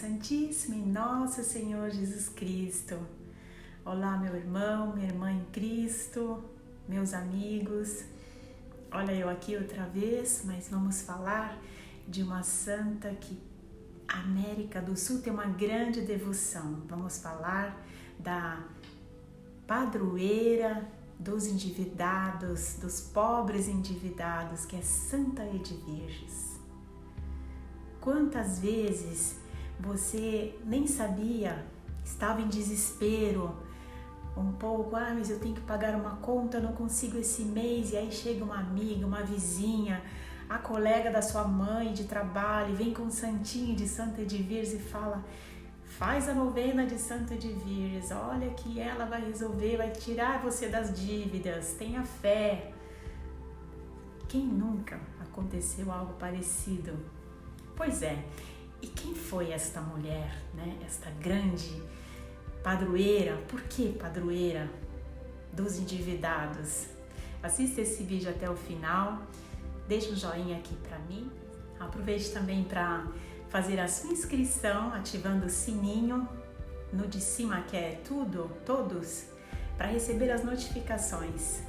Santíssimo em nosso Senhor Jesus Cristo. Olá, meu irmão, minha irmã em Cristo, meus amigos. Olha eu aqui outra vez, mas vamos falar de uma santa que a América do Sul tem uma grande devoção. Vamos falar da padroeira dos endividados, dos pobres endividados, que é Santa Edviges. Quantas vezes você nem sabia, estava em desespero, um pouco, mas eu tenho que pagar uma conta, não consigo esse mês, e aí chega uma amiga, uma vizinha, a colega da sua mãe de trabalho, vem com um santinho de Santa Edviges e fala: faz a novena de Santa Edviges, olha que ela vai resolver, vai tirar você das dívidas, tenha fé. Quem nunca aconteceu algo parecido? Pois é, e quem foi esta mulher, né? Esta grande padroeira? Por que padroeira dos endividados? Assista esse vídeo até o final, deixa um joinha aqui para mim, aproveite também para fazer a sua inscrição, ativando o sininho no de cima, que é todos, para receber as notificações.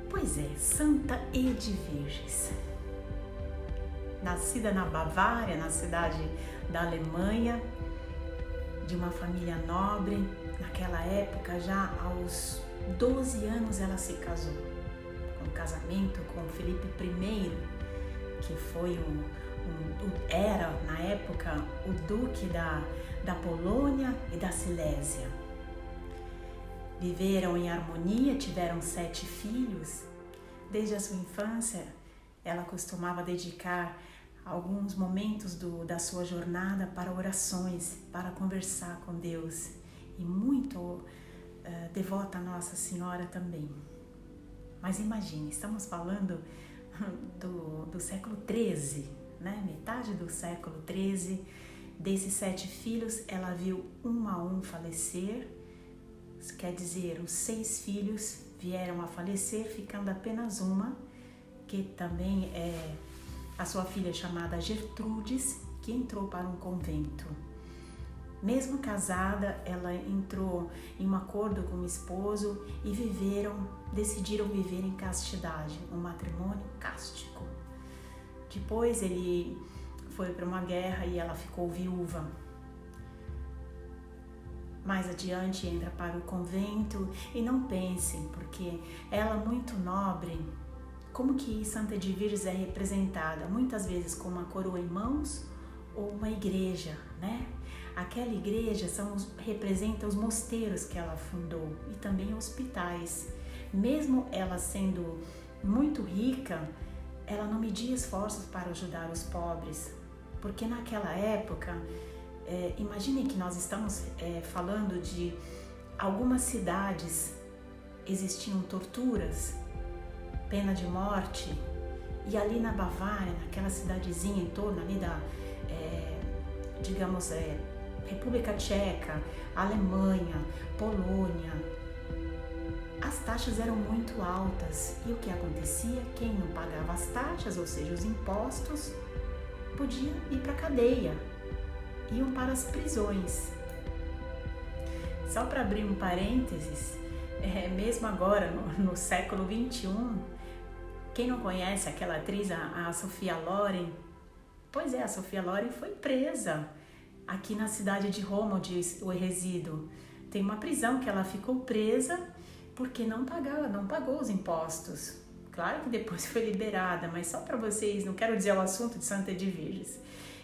Pois é, Santa Edviges. Nascida na Bavária, na cidade da Alemanha, de uma família nobre. Naquela época, já aos 12 anos, ela se casou. Com casamento com Filipe I, que foi era, na época, o duque da Polônia e da Silésia. Viveram em harmonia, tiveram 7 filhos. Desde a sua infância, ela costumava dedicar alguns momentos da sua jornada para orações, para conversar com Deus, e muito devota a Nossa Senhora também. Mas imagine, estamos falando do século XIII, né? Metade do século XIII. Desses 7 filhos, ela viu um a um falecer. Isso quer dizer, os 6 filhos vieram a falecer, ficando apenas uma, que também é a sua filha chamada Gertrudes, que entrou para um convento. Mesmo casada, ela entrou em um acordo com o esposo e decidiram viver em castidade, um matrimônio cástico. Depois ele foi para uma guerra e ela ficou viúva. Mais adiante entra para o convento, e não pensem, porque ela muito nobre. Como que Santa Edviges é representada? Muitas vezes com uma coroa em mãos ou uma igreja, né? Aquela igreja representa os mosteiros que ela fundou e também hospitais. Mesmo ela sendo muito rica, ela não media esforços para ajudar os pobres, porque naquela época, imaginem que nós estamos falando de algumas cidades, existiam torturas, pena de morte, e ali na Bavária, naquela cidadezinha em torno ali da, República Tcheca, Alemanha, Polônia, as taxas eram muito altas, e o que acontecia? Quem não pagava as taxas, ou seja, os impostos, podia ir para a cadeia, iam para as prisões. Só para abrir um parênteses, mesmo agora no século XXI, quem não conhece aquela atriz, a Sophia Loren? Pois é, a Sophia Loren foi presa aqui na cidade de Roma, onde eu resido. Tem uma prisão que ela ficou presa porque não pagou os impostos. Claro que depois foi liberada, mas só para vocês, não quero dizer o assunto de Santa Edviges.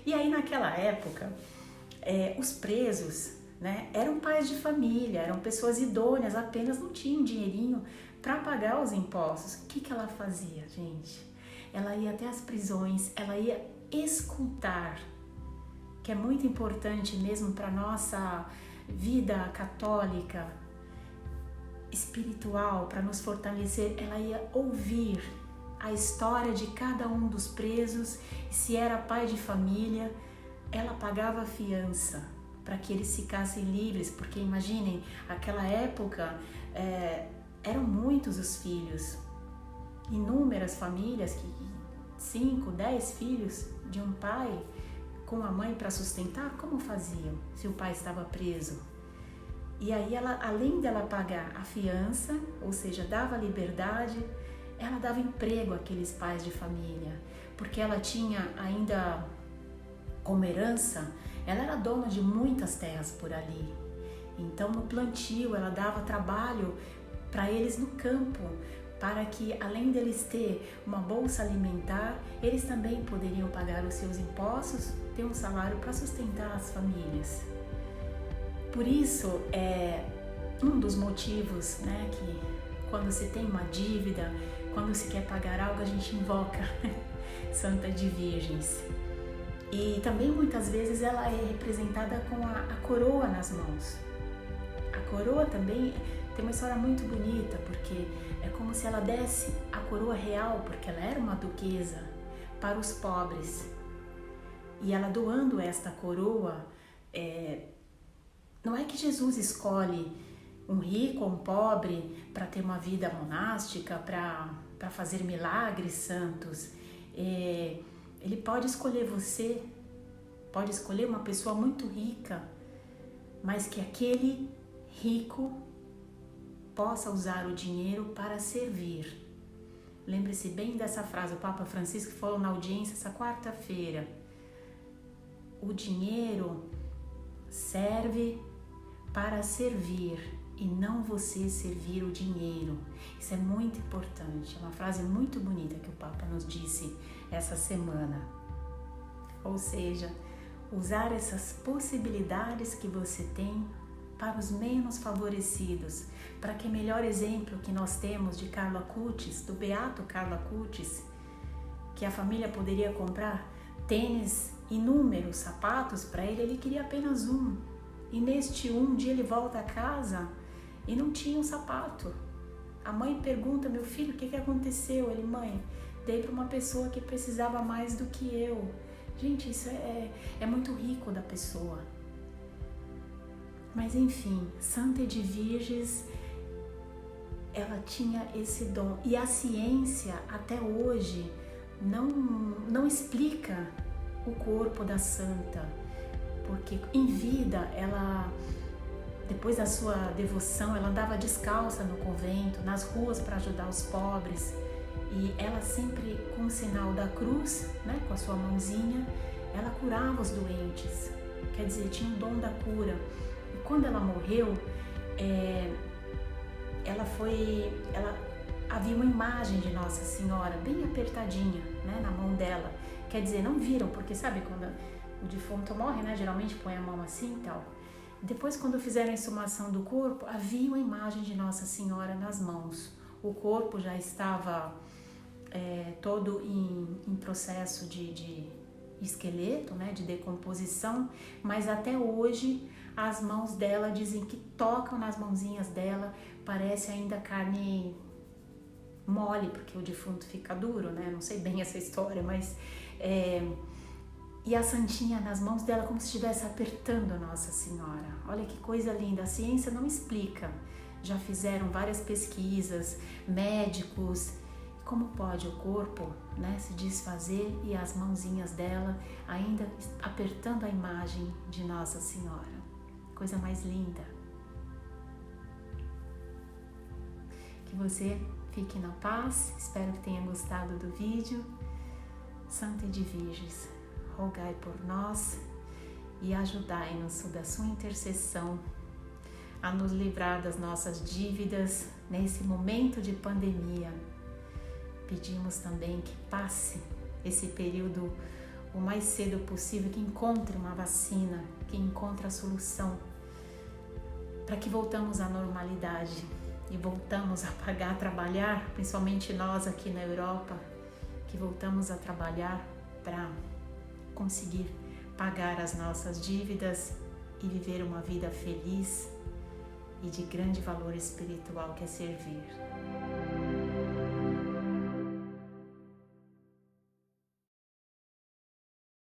E aí naquela época, os presos, né, eram pais de família, eram pessoas idôneas, apenas não tinham dinheirinho para pagar os impostos. O que ela fazia, gente? Ela ia até as prisões, ela ia escutar, que é muito importante mesmo para nossa vida católica, espiritual, para nos fortalecer. Ela ia ouvir a história de cada um dos presos, e se era pai de família, ela pagava a fiança para que eles ficassem livres, porque imaginem, aquela época eram muitos os filhos, inúmeras famílias, 5, 10 filhos de um pai, com a mãe para sustentar, como faziam se o pai estava preso? E aí ela, além dela pagar a fiança, ou seja, dava liberdade, ela dava emprego àqueles pais de família, porque ela tinha ainda como herança, ela era dona de muitas terras por ali. Então no plantio ela dava trabalho para eles no campo, para que além deles ter uma bolsa alimentar, eles também poderiam pagar os seus impostos, ter um salário para sustentar as famílias. Por isso é um dos motivos, né, que quando se tem uma dívida, quando se quer pagar algo, a gente invoca Santa de Virgens. E também muitas vezes ela é representada com a coroa nas mãos. A coroa também tem uma história muito bonita, porque é como se ela desse a coroa real, porque ela era uma duquesa, para os pobres. E ela doando esta coroa, não é que Jesus escolhe um rico ou um pobre para ter uma vida monástica, para fazer milagres santos. Ele pode escolher você, pode escolher uma pessoa muito rica, mas que aquele rico possa usar o dinheiro para servir. Lembre-se bem dessa frase, o Papa Francisco falou na audiência essa quarta-feira. O dinheiro serve para servir e não você servir o dinheiro. Isso é muito importante, é uma frase muito bonita que o Papa nos disse essa semana. Ou seja, usar essas possibilidades que você tem para os menos favorecidos, para que o melhor exemplo que nós temos de Carlo Acutis, do beato Carlo Acutis, que a família poderia comprar tênis, inúmeros sapatos para ele, ele queria apenas um. E neste um dia ele volta a casa e não tinha um sapato. A mãe pergunta, meu filho, o que aconteceu? Ele, mãe, dei para uma pessoa que precisava mais do que eu. Gente, isso é muito rico da pessoa. Mas enfim, Santa de Virgens, ela tinha esse dom. E a ciência, até hoje, não explica o corpo da santa. Porque em vida, ela, depois da sua devoção, ela andava descalça no convento, nas ruas para ajudar os pobres. E ela sempre, com o sinal da cruz, né, com a sua mãozinha, ela curava os doentes. Quer dizer, tinha o dom da cura. E quando ela morreu, havia uma imagem de Nossa Senhora bem apertadinha, né, na mão dela. Quer dizer, não viram, porque sabe quando o defunto morre, né, geralmente põe a mão assim e tal. Depois, quando fizeram a exumação do corpo, havia uma imagem de Nossa Senhora nas mãos. O corpo já estava todo em processo de esqueleto, né, de decomposição, mas até hoje as mãos dela dizem que tocam nas mãozinhas dela, parece ainda carne mole, porque o defunto fica duro, né? Não sei bem essa história, mas e a santinha nas mãos dela como se estivesse apertando a Nossa Senhora. Olha que coisa linda, a ciência não explica. Já fizeram várias pesquisas, médicos, como pode o corpo, né, se desfazer e as mãozinhas dela ainda apertando a imagem de Nossa Senhora. Coisa mais linda. Que você fique na paz, espero que tenha gostado do vídeo. Santa de Virgens, rogai por nós e ajudai-nos sob a sua intercessão a nos livrar das nossas dívidas nesse momento de pandemia. Pedimos também que passe esse período o mais cedo possível, que encontre uma vacina, que encontre a solução, para que voltamos à normalidade e voltamos a pagar, a trabalhar, principalmente nós aqui na Europa, que voltamos a trabalhar para conseguir pagar as nossas dívidas e viver uma vida feliz e de grande valor espiritual, que é servir.